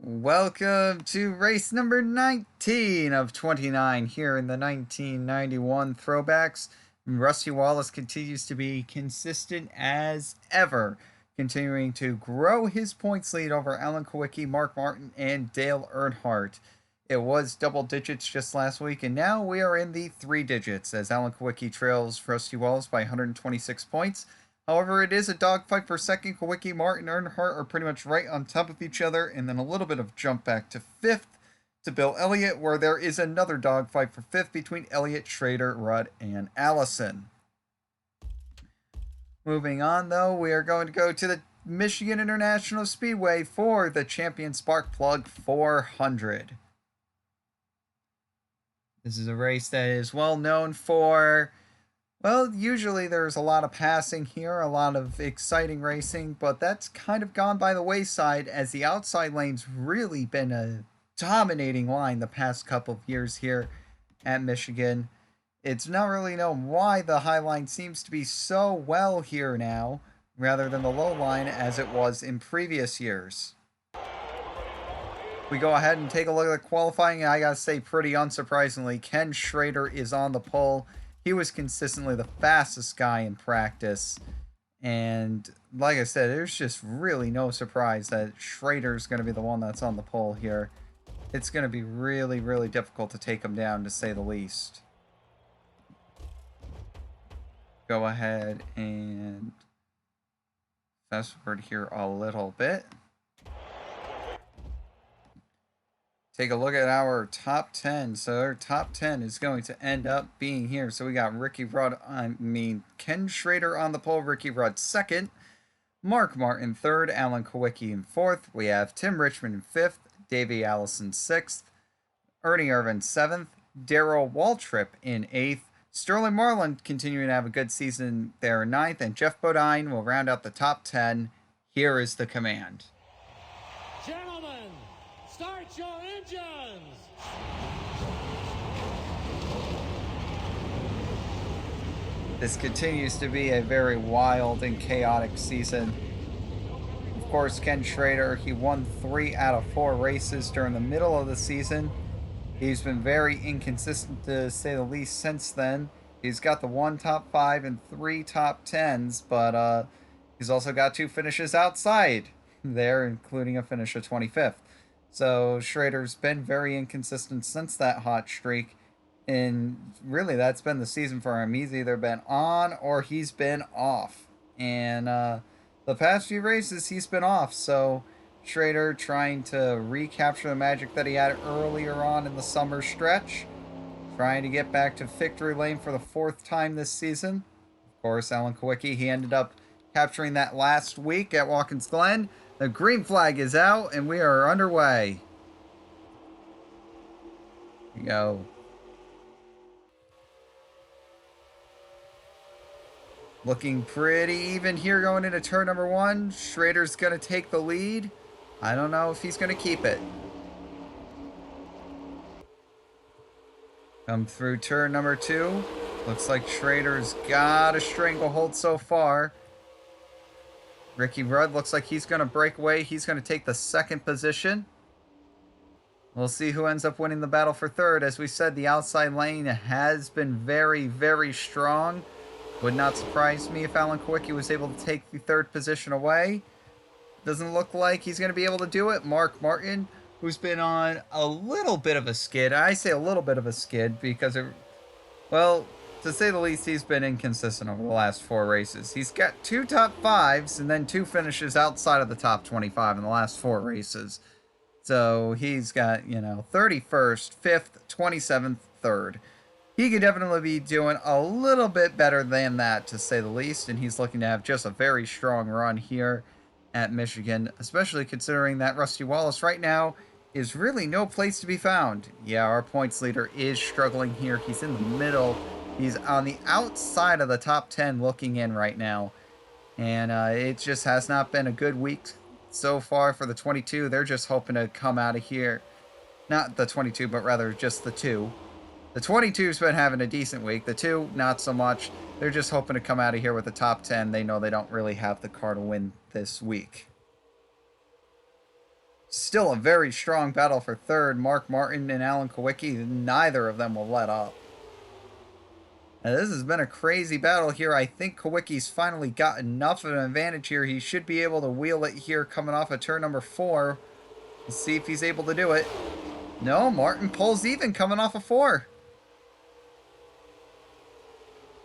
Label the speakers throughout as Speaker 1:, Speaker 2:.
Speaker 1: Welcome to race number 19 of 29 here in the 1991 throwbacks. Rusty Wallace continues to be consistent as ever, continuing to grow his points lead over Alan Kulwicki, Mark Martin, and Dale Earnhardt. It was double digits just last week, and now we are in the three digits as Alan Kulwicki trails Rusty Wallace by 126 points. However, it is a dogfight for second. Kulwicki, Martin, and Earnhardt are pretty much right on top of each other, and then a little bit of jump back to fifth to Bill Elliott, where there is another dogfight for fifth between Elliott, Schrader, Rudd, and Allison. Moving on, though, we are going to go to the Michigan International Speedway for the Champion Spark Plug 400. This is a race that is well known for... Well, usually there's a lot of passing here, a lot of exciting racing, but that's kind of gone by the wayside as the outside lane's really been a dominating line the past couple of years here at Michigan. It's not really known why the high line seems to be so well here now, rather than the low line as it was in previous years. We go ahead and take a look at the qualifying, and I gotta say, pretty unsurprisingly, Ken Schrader is on the pole. He was consistently the fastest guy in practice. And like I said, there's just really no surprise that Schrader's going to be the one that's on the pole here. It's going to be really, really difficult to take him down, to say the least. Go ahead and fast forward here a little bit. Take a look at our top 10. So our top 10 is going to end up being here. So we got Ken Schrader on the pole, Ricky Rudd second, Mark Martin third, Alan Kulwicki in fourth. We have Tim Richmond in fifth, Davey Allison sixth, Ernie Irvin seventh, Darrell Waltrip in eighth, Sterling Marlin continuing to have a good season there in ninth, and Jeff Bodine will round out the top 10. Here is the command.
Speaker 2: Gentlemen, start your engines!
Speaker 1: This continues to be a very wild and chaotic season. Of course, Ken Schrader, he won 3 out of 4 races during the middle of the season. He's been very inconsistent, to say the least, since then. He's got the 1 top 5 and 3 top 10s, but he's also got 2 finishes outside there, including a finish of 25th. So Schrader's been very inconsistent since that hot streak, and really that's been the season for him. He's either been on or he's been off, and the past few races he's been off. So Schrader trying to recapture the magic that he had earlier on in the summer stretch, trying to get back to victory lane for the 4th time this season. Of course, Alan Kulwicki, he ended up capturing that last week at Watkins Glen. The green flag is out, and we are underway. Here we go. Looking pretty even here going into turn number 1. Schrader's going to take the lead. I don't know if he's going to keep it. Come through turn number 2. Looks like Schrader's got a stranglehold so far. Ricky Rudd looks like he's going to break away. He's going to take the 2nd position. We'll see who ends up winning the battle for 3rd. As we said, the outside lane has been very, very strong. Would not surprise me if Alan Kulwicki was able to take the 3rd position away. Doesn't look like he's going to be able to do it. Mark Martin, who's been on a little bit of a skid. I say a little bit of a skid because well, to say the least, he's been inconsistent over the last 4 races. He's got 2 top 5s and then 2 finishes outside of the top 25 in the last 4 races. So he's got, 31st, 5th, 27th, 3rd. He could definitely be doing a little bit better than that, to say the least, and he's looking to have just a very strong run here at Michigan, especially considering that Rusty Wallace right now is really no place to be found. Yeah, our points leader is struggling here. He's in the middle. He's on the outside of the top 10 looking in right now. And it just has not been a good week so far for the 22. They're just hoping to come out of here. Not the 22, but rather just the 2. The 22's been having a decent week. The 2, not so much. They're just hoping to come out of here with the top 10. They know they don't really have the car to win this week. Still a very strong battle for third. Mark Martin and Alan Kulwicki, neither of them will let up. Now, this has been a crazy battle here. I think Kulwicki's finally got enough of an advantage here. He should be able to wheel it here coming off of turn number 4. Let's see if he's able to do it. No, Martin pulls even coming off of 4.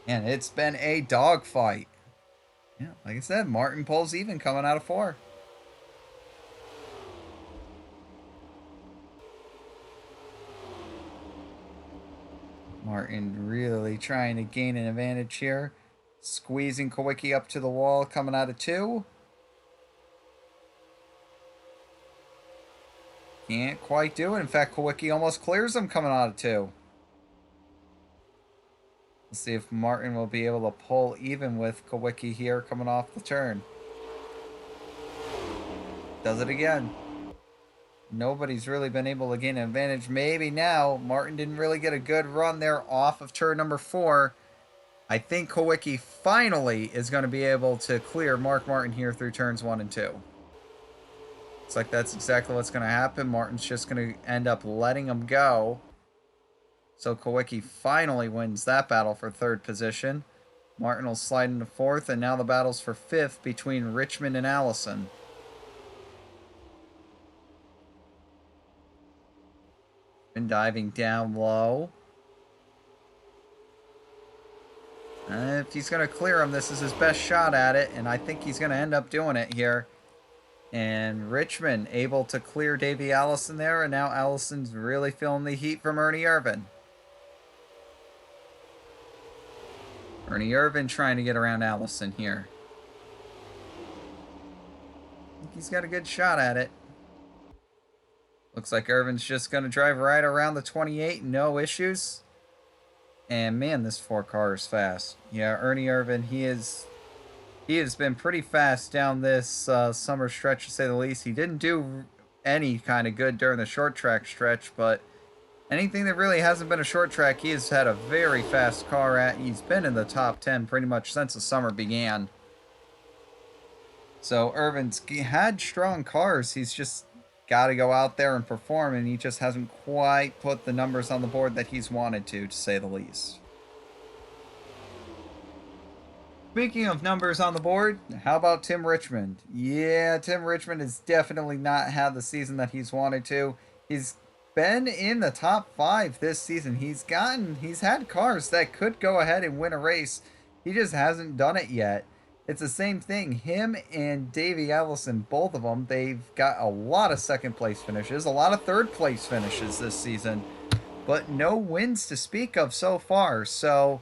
Speaker 1: And it's been a dogfight. Yeah, like I said, Martin pulls even coming out of 4. Martin really trying to gain an advantage here. Squeezing Kulwicki up to the wall coming out of 2. Can't quite do it. In fact, Kulwicki almost clears him coming out of 2. Let's see if Martin will be able to pull even with Kulwicki here coming off the turn. Does it again. Nobody's really been able to gain an advantage. Maybe now. Martin didn't really get a good run there off of turn number 4. I think Kulwicki finally is going to be able to clear Mark Martin here through turns 1 and 2. Looks like that's exactly what's going to happen. Martin's just going to end up letting him go. So Kulwicki finally wins that battle for 3rd position. Martin will slide into 4th, and now the battle's for 5th between Richmond and Allison. And diving down low. If he's going to clear him, this is his best shot at it, and I think he's going to end up doing it here. And Richmond able to clear Davey Allison there, and now Allison's really feeling the heat from Ernie Irvin. Ernie Irvin trying to get around Allison here. I think he's got a good shot at it. Looks like Irvin's just going to drive right around the 28, no issues. And man, this 4 car is fast. Yeah, Ernie Irvin, he has been pretty fast down this summer stretch, to say the least. He didn't do any kind of good during the short track stretch, but anything that really hasn't been a short track, he has had a very fast car at. He's been in the top 10 pretty much since the summer began. So Irvin's had strong cars. He's just got to go out there and perform, and he just hasn't quite put the numbers on the board that he's wanted to say the least. Speaking of numbers on the board, how about Tim Richmond? Yeah, Tim Richmond has definitely not had the season that he's wanted to. He's been in the top 5 this season. He's had cars that could go ahead and win a race. He just hasn't done it yet. It's the same thing. Him and Davey Allison, both of them, they've got a lot of 2nd place finishes, a lot of 3rd place finishes this season, but no wins to speak of so far. So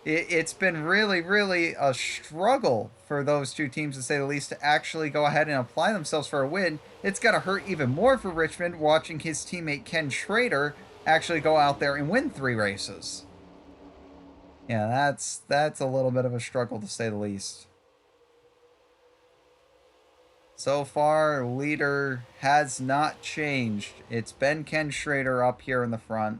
Speaker 1: it's been really, really a struggle for those 2 teams, to say the least, to actually go ahead and apply themselves for a win. It's got to hurt even more for Richmond watching his teammate Ken Schrader actually go out there and win 3 races. Yeah, that's a little bit of a struggle, to say the least. So far, leader has not changed. It's been Ken Schrader up here in the front.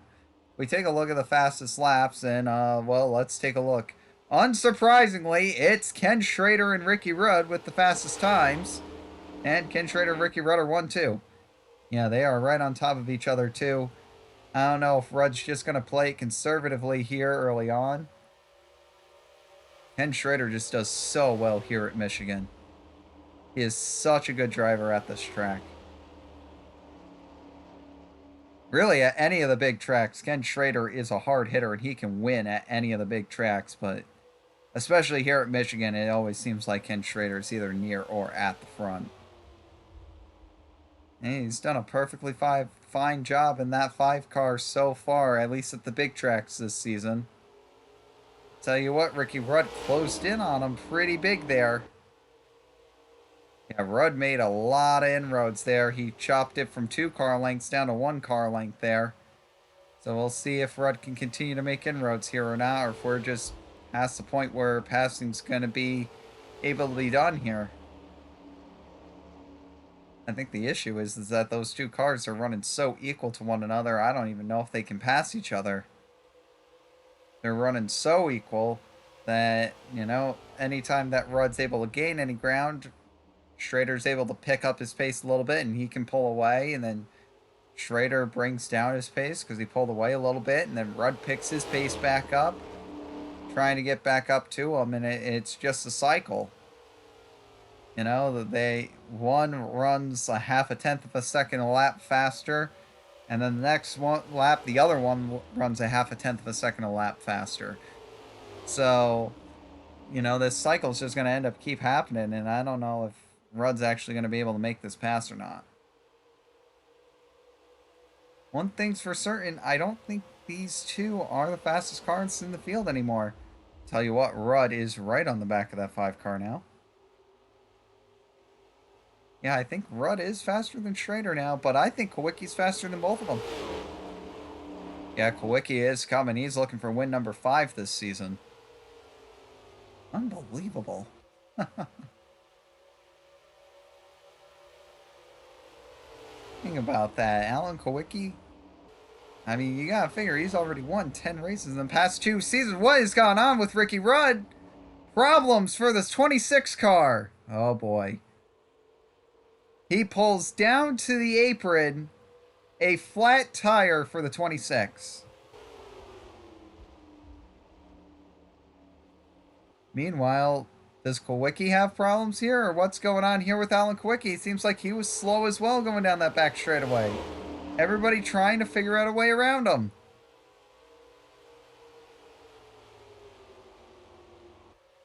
Speaker 1: We take a look at the fastest laps, and, well, let's take a look. Unsurprisingly, it's Ken Schrader and Ricky Rudd with the fastest times. And Ken Schrader and Ricky Rudd are 1-2. Yeah, they are right on top of each other, too. I don't know if Rudd's just going to play it conservatively here early on. Ken Schrader just does so well here at Michigan. He is such a good driver at this track. Really, at any of the big tracks, Ken Schrader is a hard hitter, and he can win at any of the big tracks, but especially here at Michigan, it always seems like Ken Schrader is either near or at the front. And he's done a perfectly fine job in that 5 car so far, at least at the big tracks this season. Tell you what, Ricky Rudd closed in on him pretty big there. Yeah, Rudd made a lot of inroads there. He chopped it from 2 car lengths down to 1 car length there. So we'll see if Rudd can continue to make inroads here or not, or if we're just past the point where passing's going to be able to be done here. I think the issue is that those 2 cars are running so equal to one another, I don't even know if they can pass each other. They're running so equal that, you know, anytime that Rudd's able to gain any ground, Schrader's able to pick up his pace a little bit, and he can pull away, and then Schrader brings down his pace because he pulled away a little bit, and then Rudd picks his pace back up, trying to get back up to him, and it's just a cycle. You know, one runs a half a tenth of a second a lap faster, and then the next lap, the other one runs a half a tenth of a second a lap faster. So, you know, this cycle is just going to end up keep happening, and I don't know if Rudd's actually going to be able to make this pass or not. One thing's for certain, I don't think these two are the fastest cars in the field anymore. Tell you what, Rudd is right on the back of that 5 car now. Yeah, I think Rudd is faster than Schrader now, but I think Kulwicki's faster than both of them. Yeah, Kulwicki is coming. He's looking for win number 5 this season. Unbelievable. Think about that. Alan Kulwicki, I mean, you gotta figure he's already won 10 races in the past 2 seasons. What is going on with Ricky Rudd? Problems for this 26 car. Oh boy. He pulls down to the apron a flat tire for the 26. Meanwhile, does Kulwicki have problems here, or what's going on here with Alan Kulwicki? It seems like he was slow as well going down that back straightaway. Everybody trying to figure out a way around him.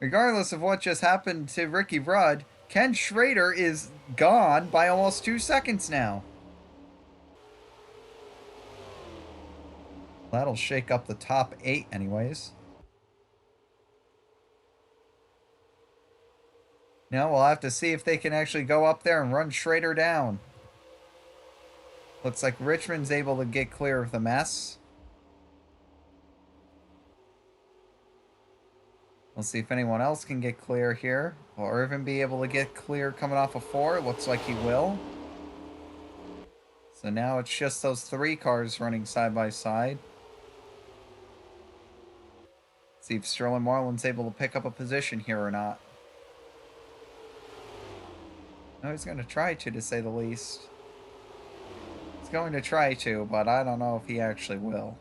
Speaker 1: Regardless of what just happened to Ricky Rudd, Ken Schrader is gone by almost 2 seconds now. That'll shake up the top 8 anyways. Now we'll have to see if they can actually go up there and run Schrader down. Looks like Richmond's able to get clear of the mess. We'll see if anyone else can get clear here. Will Irvin be able to get clear coming off of 4? Looks like he will. So now it's just those 3 cars running side by side. See if Sterling Marlin's able to pick up a position here or not. No, he's going to try to say the least. He's going to try to, but I don't know if he actually will.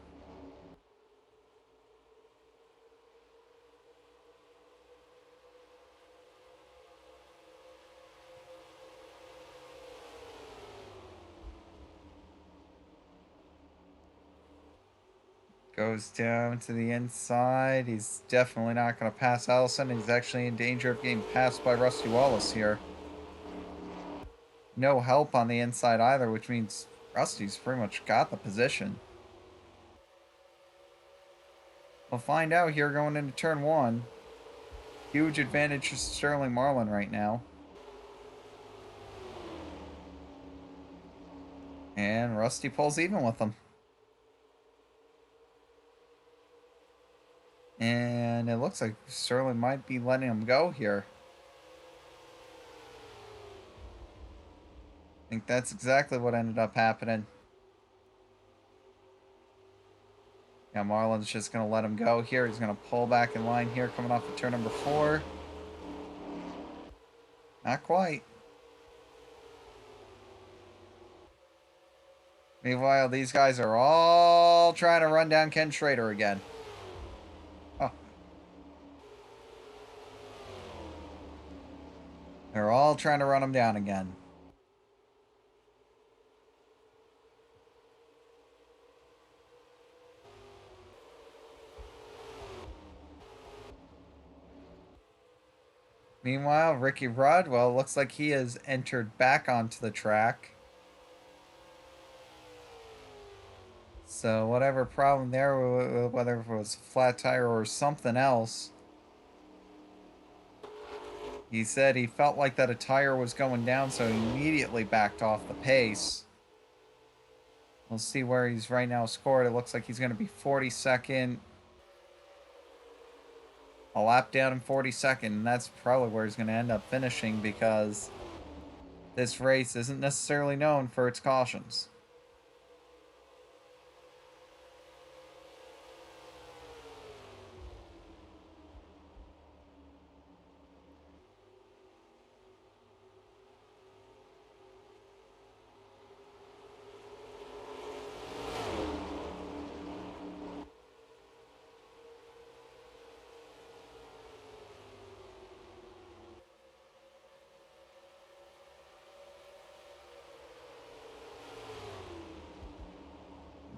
Speaker 1: Goes down to the inside. He's definitely not going to pass Allison. He's actually in danger of getting passed by Rusty Wallace here. No help on the inside either, which means Rusty's pretty much got the position. We'll find out here going into turn 1. Huge advantage to Sterling Marlin right now. And Rusty pulls even with him. And it looks like Sterling might be letting him go here. I think that's exactly what ended up happening. Yeah, Marlin's just going to let him go here. He's going to pull back in line here coming off of turn number 4. Not quite. Meanwhile, these guys are all trying to run down Ken Schrader again. Oh. They're all trying to run him down again. Meanwhile, Ricky Rudd, well, it looks like he has entered back onto the track. So whatever problem there, whether it was a flat tire or something else, he said he felt like that a tire was going down, so he immediately backed off the pace. We'll see where he's right now scored. It looks like he's going to be 42nd. A lap down in 42nd, and that's probably where he's going to end up finishing because this race isn't necessarily known for its cautions.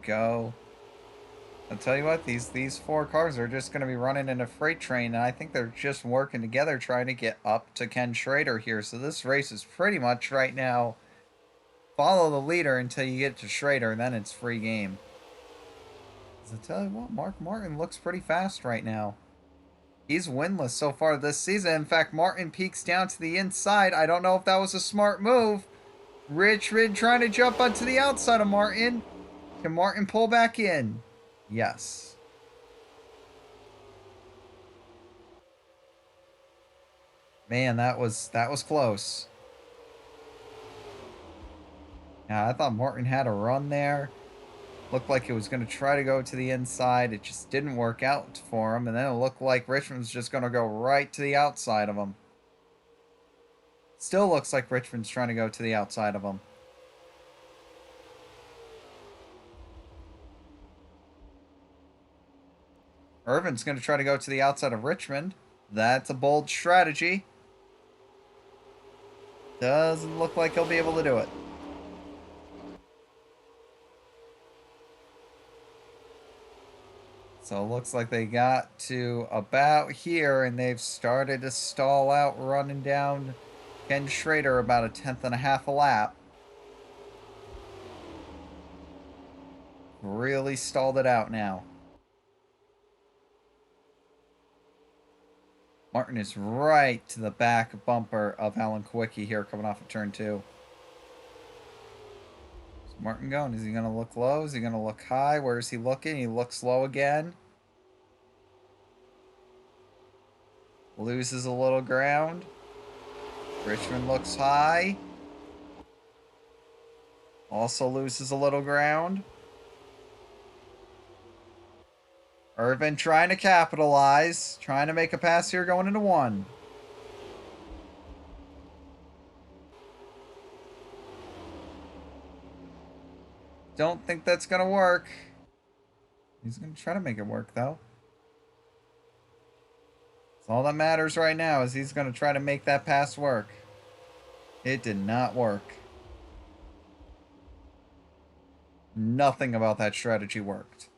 Speaker 1: Go. I'll tell you what, these four cars are just going to be running in a freight train, and I think they're just working together trying to get up to Ken Schrader here. So this race is pretty much right now follow the leader until you get to Schrader, and then it's free game. I'll tell you what, Mark Martin looks pretty fast right now. He's winless so far this season. In fact, Martin peeks down to the inside. I don't know if that was a smart move. Richmond trying to jump onto the outside of Martin. Can Martin pull back in? Yes. Man, that was close. Yeah, I thought Martin had a run there. Looked like it was going to try to go to the inside. It just didn't work out for him. And then it looked like Richmond's just going to go right to the outside of him. Still looks like Richmond's trying to go to the outside of him. Irvin's going to try to go to the outside of Richmond. That's a bold strategy. Doesn't look like he'll be able to do it. So it looks like they got to about here, and they've started to stall out, running down Ken Schrader about a 10.5 a lap. Really stalled it out now. Martin is right to the back bumper of Alan Kulwicki here coming off of turn 2. Where's Martin going? Is he going to look low? Is he going to look high? Where is he looking? He looks low again. Loses a little ground. Richmond looks high. Also loses a little ground. Irvin trying to capitalize. Trying to make a pass here going into 1. Don't think that's going to work. He's going to try to make it work, though. So all that matters right now is he's going to try to make that pass work. It did not work. Nothing about that strategy worked.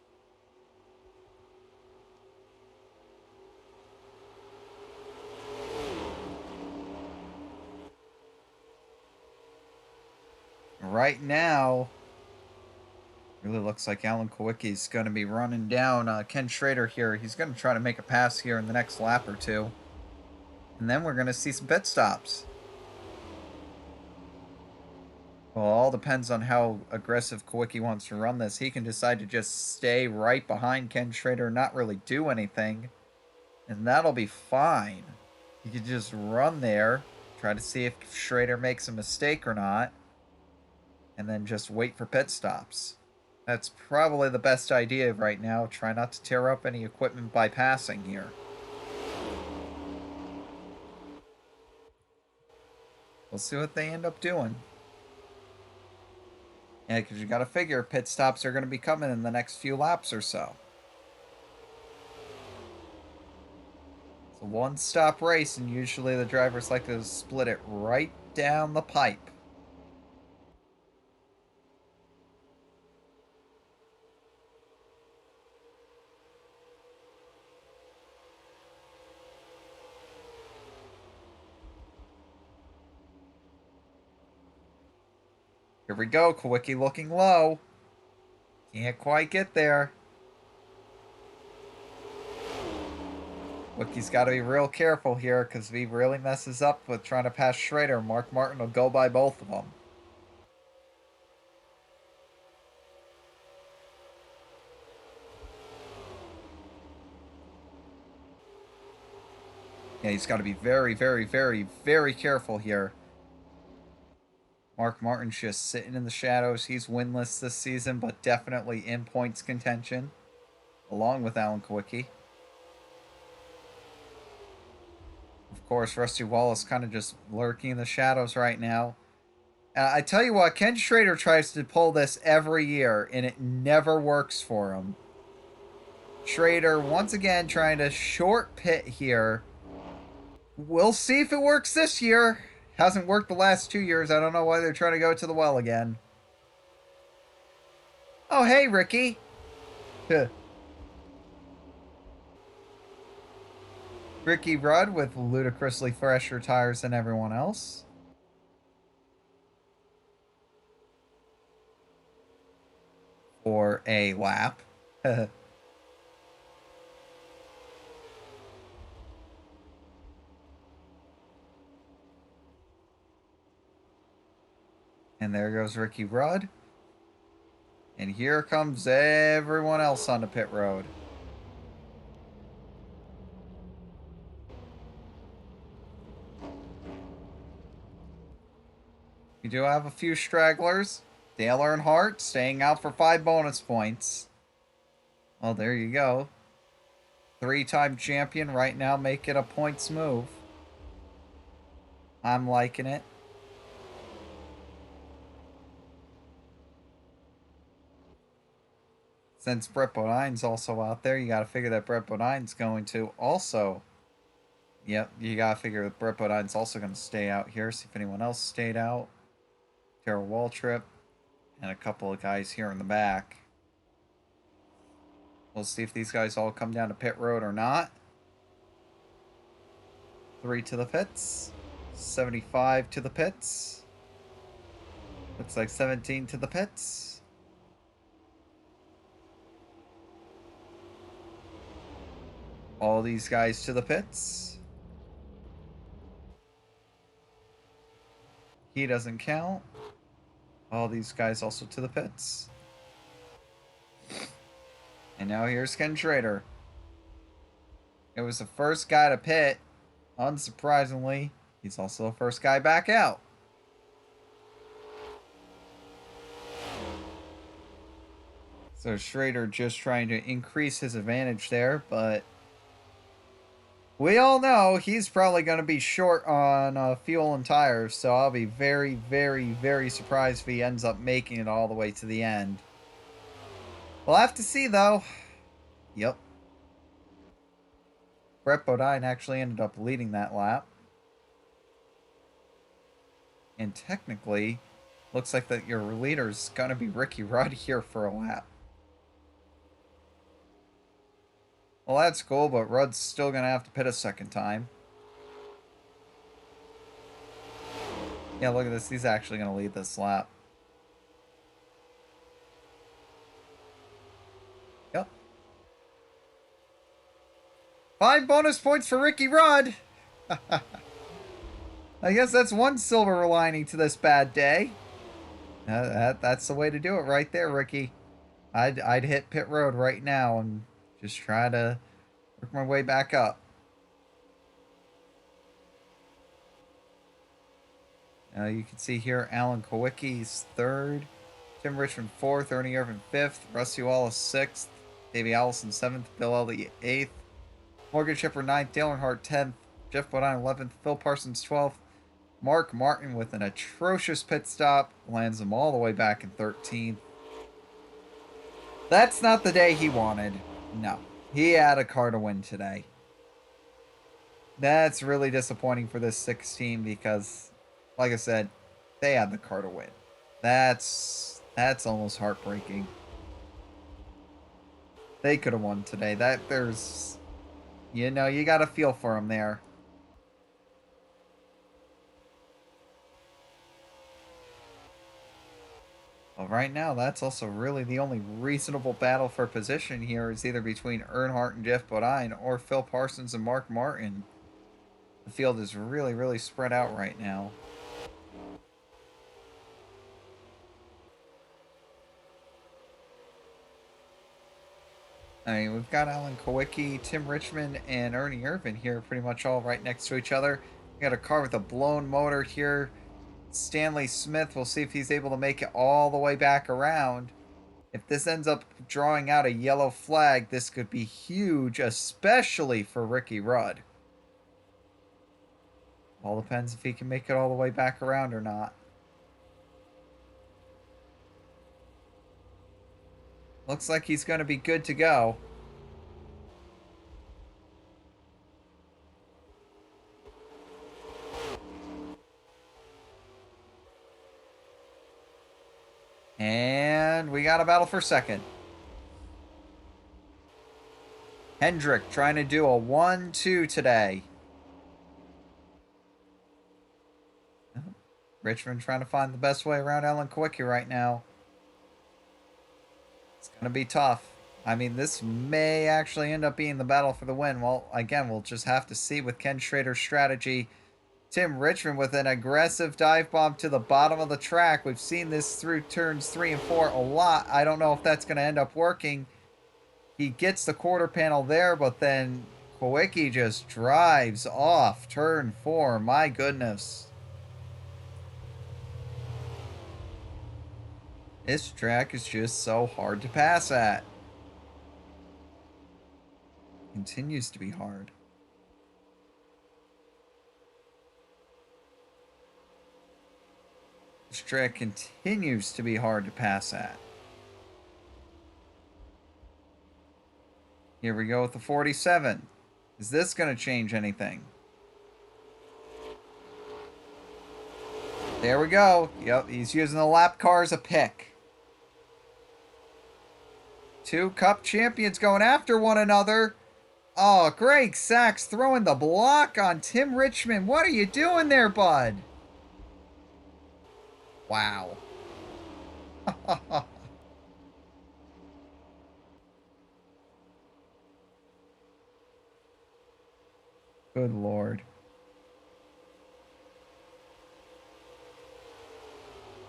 Speaker 1: Right now, really looks like Alan Kulwicki is going to be running down Ken Schrader here. He's going to try to make a pass here in the next lap or two. And then we're going to see some pit stops. Well, it all depends on how aggressive Kulwicki wants to run this. He can decide to just stay right behind Ken Schrader and not really do anything. And that'll be fine. He could just run there, try to see if Schrader makes a mistake or not, and then just wait for pit stops. That's probably the best idea right now. Try not to tear up any equipment by passing here. We'll see what they end up doing. Yeah, because you got to figure pit stops are going to be coming in the next few laps or so. It's a one-stop race, and usually the drivers like to split it right down the pipe. Here we go, Kulwicki looking low. Can't quite get there. Kulwicki's got to be real careful here because if he really messes up with trying to pass Schrader, Mark Martin will go by both of them. Yeah, he's got to be very, very, very, very careful here. Mark Martin's just sitting in the shadows. He's winless this season, but definitely in points contention, along with Alan Kulwicki. Of course, Rusty Wallace kind of just lurking in the shadows right now. I tell you what, Ken Schrader tries to pull this every year, and it never works for him. Schrader, once again, trying to short pit here. We'll see if it works this year. Hasn't worked the last 2 years. I don't know why they're trying to go to the well again. Oh, hey, Ricky. Huh. Ricky Rudd with ludicrously fresher tires than everyone else. For a lap. And there goes Ricky Rudd. And here comes everyone else on the pit road. We do have a few stragglers. Dale Earnhardt staying out for 5 bonus points. Well, there you go. 3-time champion right now, make it a points move. I'm liking it. Since Brett Bodine's also out there, you got to figure that Brett Bodine's going to also... Yep, you got to figure that Brett Bodine's also going to stay out here. See if anyone else stayed out. Terrell Waltrip. And a couple of guys here in the back. We'll see if these guys all come down to pit road or not. 3 to the pits. 75 to the pits. Looks like 17 to the pits. All these guys to the pits. He doesn't count. All these guys also to the pits. And now here's Ken Schrader. It was the first guy to pit. Unsurprisingly, he's also the first guy back out. So Schrader just trying to increase his advantage there, but we all know he's probably going to be short on fuel and tires, so I'll be very, very, very surprised if he ends up making it all the way to the end. We'll have to see, though. Yep. Brett Bodine actually ended up leading that lap. And technically, looks like that your leader's going to be Ricky Rudd here for a lap. Well, that's cool, but Rudd's still going to have to pit a second time. Yeah, look at this. He's actually going to lead this lap. Yep. 5 bonus points for Ricky Rudd. I guess that's one silver lining to this bad day. That's the way to do it right there, Ricky. I'd hit pit road right now and just try to work my way back up. You can see here Alan Kulwicki's 3rd, Tim Richmond 4th, Ernie Irvin 5th, Rusty Wallace 6th, Davey Allison 7th, Bill Elliott 8th, Morgan Shepard 9th, Dale Earnhardt 10th, Jeff Bodine 11th, Phil Parsons 12th, Mark Martin with an atrocious pit stop lands him all the way back in 13th. That's not the day he wanted. No, he had a car to win today. That's really disappointing for this 6 team because, like I said, they had the car to win. That's almost heartbreaking. They could have won today. There's, you know, you got to feel for them there. Well, right now, that's also really the only reasonable battle for position here is either between Earnhardt and Jeff Bodine or Phil Parsons and Mark Martin. The field is really, really spread out right now. I mean, we've got Alan Kulwicki, Tim Richmond, and Ernie Irvin here pretty much all right next to each other. We got a car with a blown motor here. Stanley Smith, we'll see if he's able to make it all the way back around. If this ends up drawing out a yellow flag, this could be huge, especially for Ricky Rudd. All depends if he can make it all the way back around or not. Looks like he's going to be good to go. And And we got a battle for second. Hendrick trying to do a 1-2 today. Richmond trying to find the best way around Alan Kulwicki right now. It's going to be tough. I mean, this may actually end up being the battle for the win. Well, again, we'll just have to see with Ken Schrader's strategy. Tim Richmond with an aggressive dive bomb to the bottom of the track. We've seen this through turns 3 and 4 a lot. I don't know if that's going to end up working. He gets the quarter panel there, but then Kulwicki just drives off turn 4. My goodness. This track is just so hard to pass at. Continues to be hard. This track continues to be hard to pass at. Here we go with the 47. Is this going to change anything? There we go. Yep, he's using the lap car as a pick. 2 Cup champions going after one another. Oh, Greg Sachs throwing the block on Tim Richmond. What are you doing there, bud? Wow. Good Lord.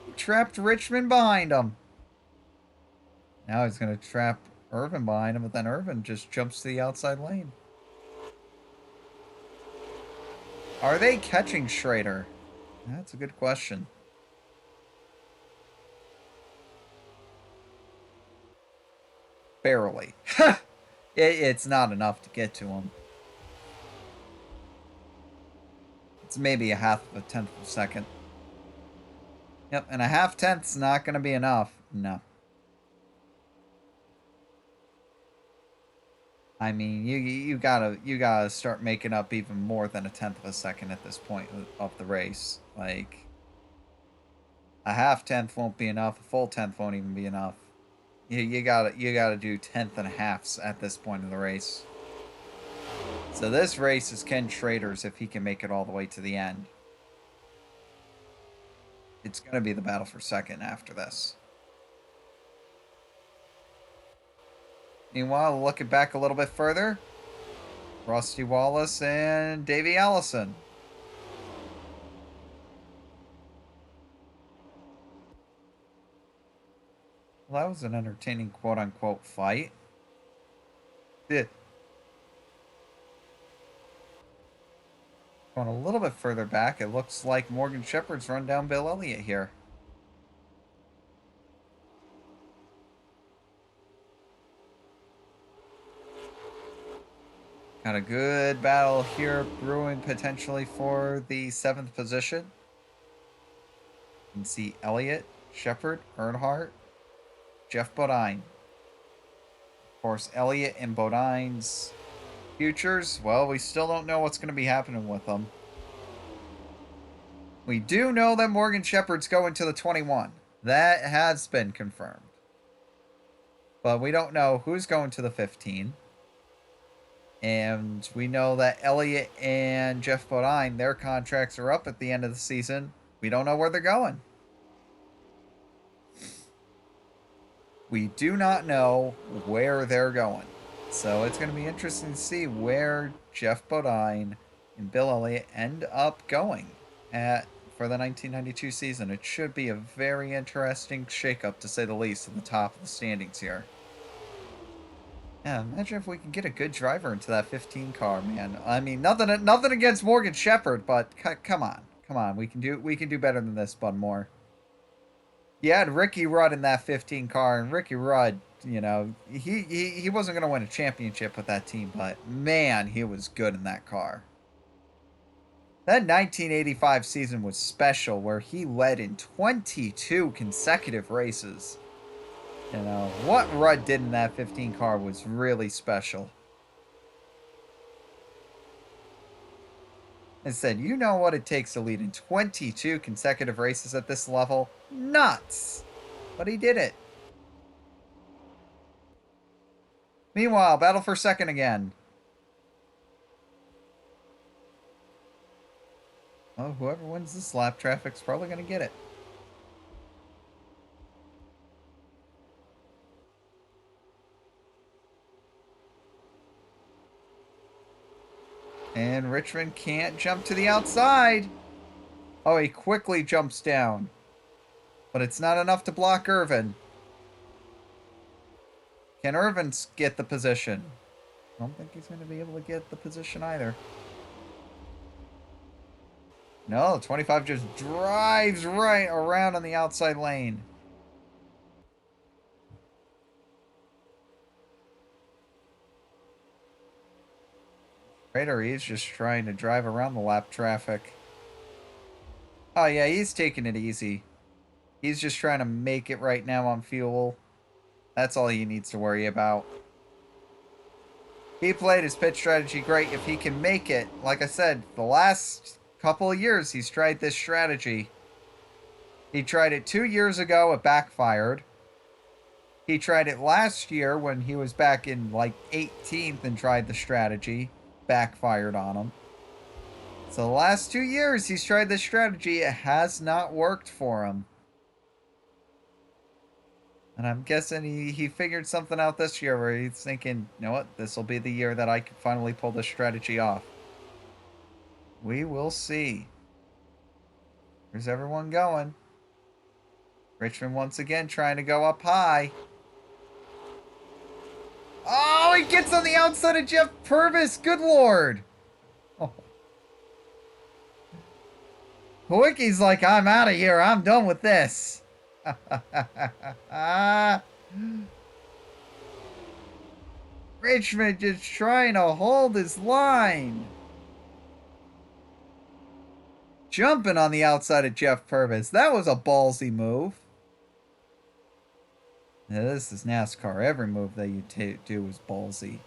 Speaker 1: He trapped Richmond behind him. Now he's going to trap Irvin behind him, but then Irvin just jumps to the outside lane. Are they catching Schrader? That's a good question. Barely. It's not enough to get to him. It's maybe a 1/2 of a tenth of a second. Yep, and a 1/2 tenth's not going to be enough. No. I mean, you gotta start making up even more than a 1/10 of a second at this point of the race. Like, a 1/2 tenth won't be enough. A full tenth won't even be enough. You gotta do 1/10 and 1/2s at this point in the race. So this race is Ken Schrader's if he can make it all the way to the end. It's gonna be the battle for second after this. Meanwhile, looking back a little bit further, Rusty Wallace and Davey Allison. Well, that was an entertaining quote-unquote fight. Going a little bit further back, it looks like Morgan Shepherd's run down Bill Elliott here. Got a good battle here brewing potentially for the 7th position. You can see Elliott, Shepherd, Earnhardt, Jeff Bodine. Of course, Elliott and Bodine's futures, well, we still don't know what's going to be happening with them. We do know that Morgan Shepherd's going to the 21. That has been confirmed. But we don't know who's going to the 15. And we know that Elliott and Jeff Bodine, their contracts are up at the end of the season. We don't know where they're going. We do not know where they're going. So it's going to be interesting to see where Jeff Bodine and Bill Elliott end up going for the 1992 season. It should be a very interesting shakeup, to say the least, at the top of the standings here. Yeah, imagine if we can get a good driver into that 15 car, man. I mean, nothing against Morgan Shepherd, but come on, we can do better than this, Bud Moore. You had Ricky Rudd in that 15 car, and Ricky Rudd, you know, he wasn't going to win a championship with that team, but man, he was good in that car. That 1985 season was special, where he led in 22 consecutive races. You know, what Rudd did in that 15 car was really special. I said, you know what it takes to lead in 22 consecutive races at this level? Nuts! But he did it. Meanwhile, battle for second again. Oh, whoever wins this lap traffic's probably going to get it. And Richmond can't jump to the outside. Oh, he quickly jumps down. But it's not enough to block Irvin. Can Irvin get the position? I don't think he's going to be able to get the position either. No, 25 just drives right around on the outside lane. Trader, he's just trying to drive around the lap traffic. Oh yeah, he's taking it easy. He's just trying to make it right now on fuel. That's all he needs to worry about. He played his pit strategy great. If he can make it, like I said, the last couple of years he's tried this strategy. He tried it 2 years ago, it backfired. He tried it last year when he was back in like 18th and tried the strategy. Backfired on him. So the last 2 years he's tried this strategy. It has not worked for him. And I'm guessing he figured something out this year where he's thinking, you know what, this will be the year that I can finally pull this strategy off. We will see. Where's everyone going? Richmond once again trying to go up high. Oh, he gets on the outside of Jeff Purvis. Good lord. Oh. Kulwicki's like, I'm out of here. I'm done with this. Richmond just trying to hold his line. Jumping on the outside of Jeff Purvis. That was a ballsy move. Now, this is NASCAR. Every move that you do is ballsy.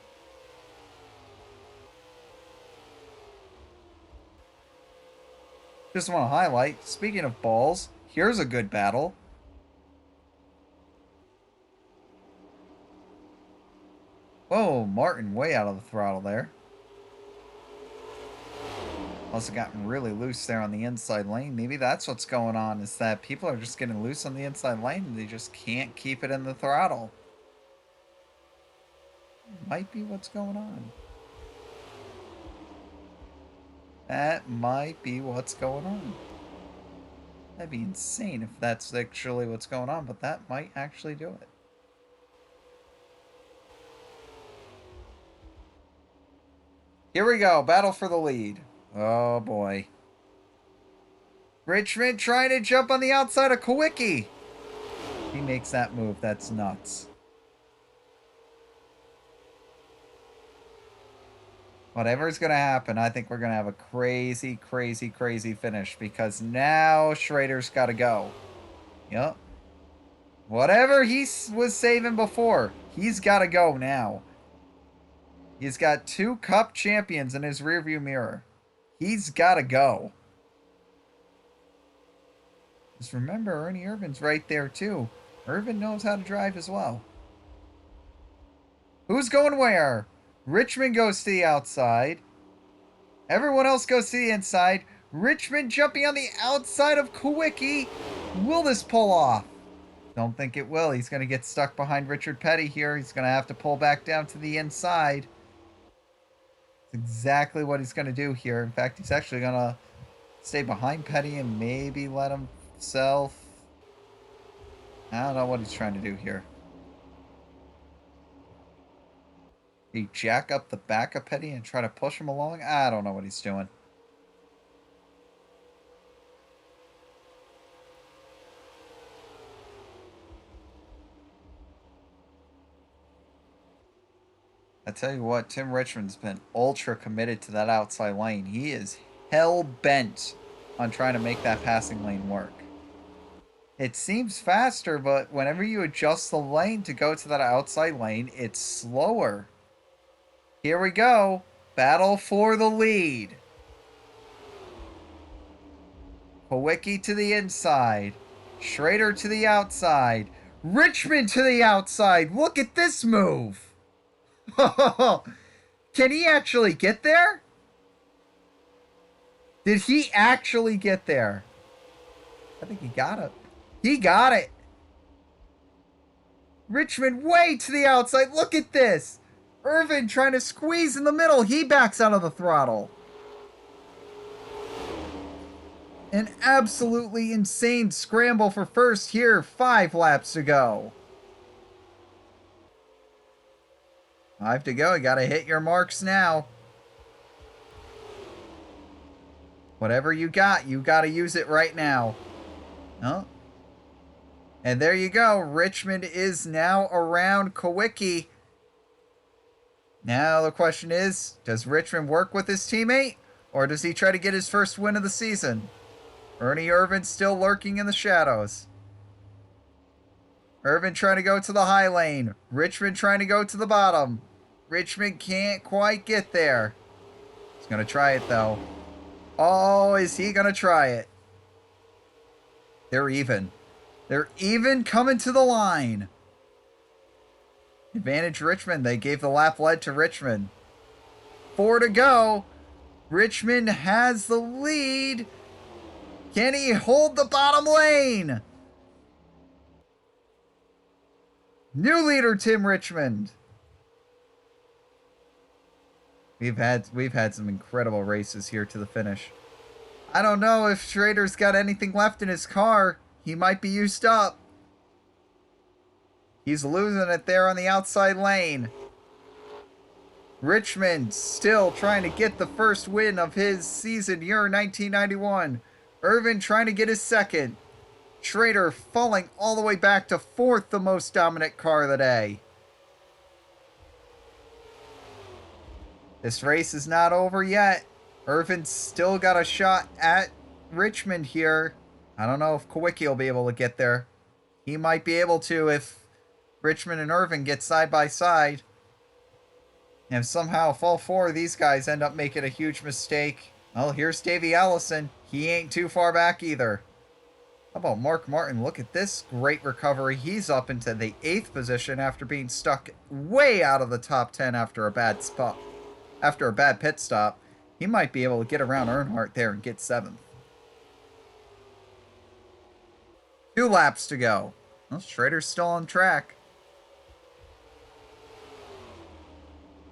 Speaker 1: Just want to highlight, speaking of balls, here's a good battle. Whoa, Martin way out of the throttle there. Must have gotten really loose there on the inside lane. Maybe that's what's going on, is that people are just getting loose on the inside lane and they just can't keep it in the throttle. Might be what's going on. That might be what's going on. That'd be insane if that's actually what's going on, but that might actually do it. Here we go, battle for the lead. Oh boy. Richmond trying to jump on the outside of Kulwicki. He makes that move, that's nuts. Whatever's going to happen, I think we're going to have a crazy, crazy, crazy finish. Because now Schrader's got to go. Yep. Whatever he was saving before, he's got to go now. He's got 2 Cup champions in his rearview mirror. He's got to go. Just remember, Ernie Irvin's right there too. Irvin knows how to drive as well. Who's going where? Richmond goes to the outside. Everyone else goes to the inside. Richmond jumping on the outside of Kulwicki. Will this pull off? Don't think it will. He's going to get stuck behind Richard Petty here. He's going to have to pull back down to the inside. That's exactly what he's going to do here. In fact, he's actually going to stay behind Petty and maybe let himself... I don't know what he's trying to do here. He jack up the back of Petty and try to push him along? I don't know what he's doing. I tell you what, Tim Richmond's been ultra committed to that outside lane. He is hell-bent on trying to make that passing lane work. It seems faster, but whenever you adjust the lane to go to that outside lane, it's slower. Here we go. Battle for the lead. Kulwicki to the inside. Schrader to the outside. Richmond to the outside. Look at this move. Can he actually get there? Did he actually get there? I think he got it. He got it. Richmond way to the outside. Look at this. Irvin trying to squeeze in the middle. He backs out of the throttle. An absolutely insane scramble for first here. 5 laps to go. 5 to go. You got to hit your marks now. Whatever you got to use it right now. Oh. And there you go. Richmond is now around Kulwicki. Now the question is, does Richmond work with his teammate? Or does he try to get his first win of the season? Ernie Irvin still lurking in the shadows. Irvin trying to go to the high lane. Richmond trying to go to the bottom. Richmond can't quite get there. He's going to try it though. Oh, is he going to try it? They're even. They're even coming to the line. Advantage Richmond. They gave the lap lead to Richmond. 4 to go. Richmond has the lead. Can he hold the bottom lane? New leader, Tim Richmond. We've had some incredible races here to the finish. I don't know if Schrader's got anything left in his car. He might be used up. He's losing it there on the outside lane. Richmond still trying to get the first win of his season year 1991. Irvin trying to get his second. Schrader falling all the way back to 4th, the most dominant car of the day. This race is not over yet. Irvin's still got a shot at Richmond here. I don't know if Kulwicki will be able to get there. He might be able to if Richmond and Irvin get side by side. And if somehow all 4 of these guys end up making a huge mistake. Well, here's Davey Allison. He ain't too far back either. How about Mark Martin? Look at this great recovery. He's up into the 8th position after being stuck way out of the top 10 after a bad spot. After a bad pit stop. He might be able to get around Earnhardt there and get 7th. 2 laps to go. Well, Schrader's still on track.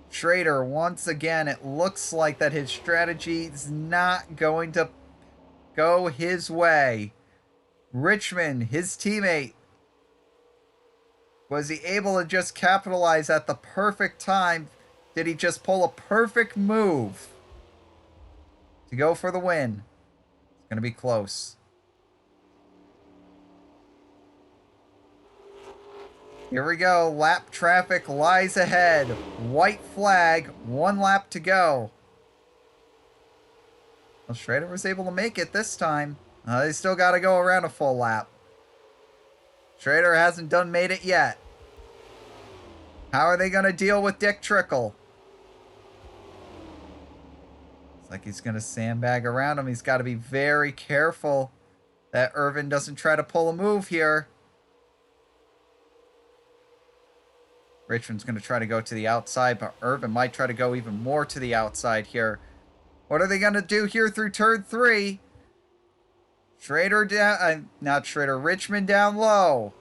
Speaker 1: Schrader, once again, it looks like that his strategy is not going to go his way. Richmond, his teammate, was he able to just capitalize at the perfect time? Did he just pull a perfect move to go for the win? It's going to be close. Here we go. Lap traffic lies ahead. White flag. 1 lap to go. Well, Schrader was able to make it this time. They still got to go around a full lap. Schrader hasn't made it yet. How are they going to deal with Dick Trickle? It's like he's going to sandbag around him. He's got to be very careful that Irvin doesn't try to pull a move here. Richmond's going to try to go to the outside, but Irvin might try to go even more to the outside here. What are they going to do here through turn 3? Schrader down, not Schrader, Richmond down low.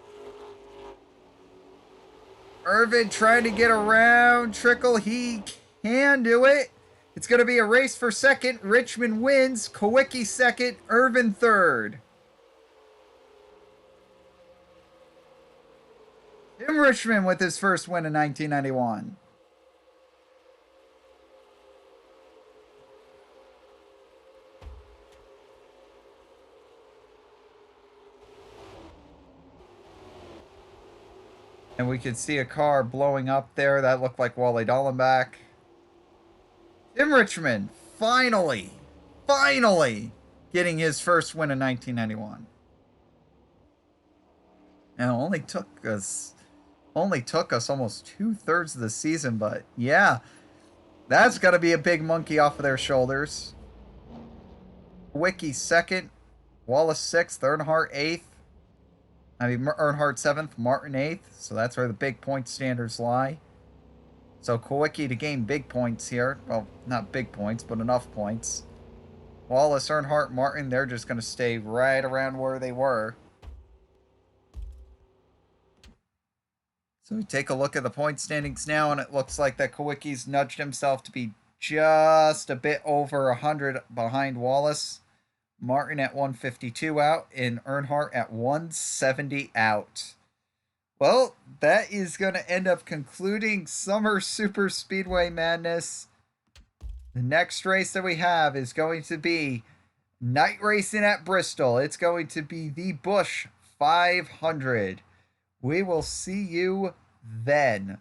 Speaker 1: Irvin trying to get around Trickle. He can do it. It's going to be a race for second. Richmond wins. Kulwicki second. Irvin third. Tim Richmond with his first win in 1991. And we could see a car blowing up there. That looked like Wally Dallenbach. Tim Richmond, finally getting his first win in 1991. And it only took us almost 2/3 of the season, but yeah, that's got to be a big monkey off of their shoulders. Kulwicki second, Wallace 6th, Earnhardt 8th. Earnhardt 7th, Martin 8th. So that's where the big point standards lie. So Kulwicki to gain big points here. Well, not big points, but enough points. Wallace, Earnhardt, Martin, they're just going to stay right around where they were. So we take a look at the point standings now, and it looks like that Kulwicki's nudged himself to be just a bit over 100 behind Wallace. Martin at 152 out, and Earnhardt at 170 out. Well, that is going to end up concluding Summer Super Speedway Madness. The next race that we have is going to be night racing at Bristol. It's going to be the Busch 500. We will see you then.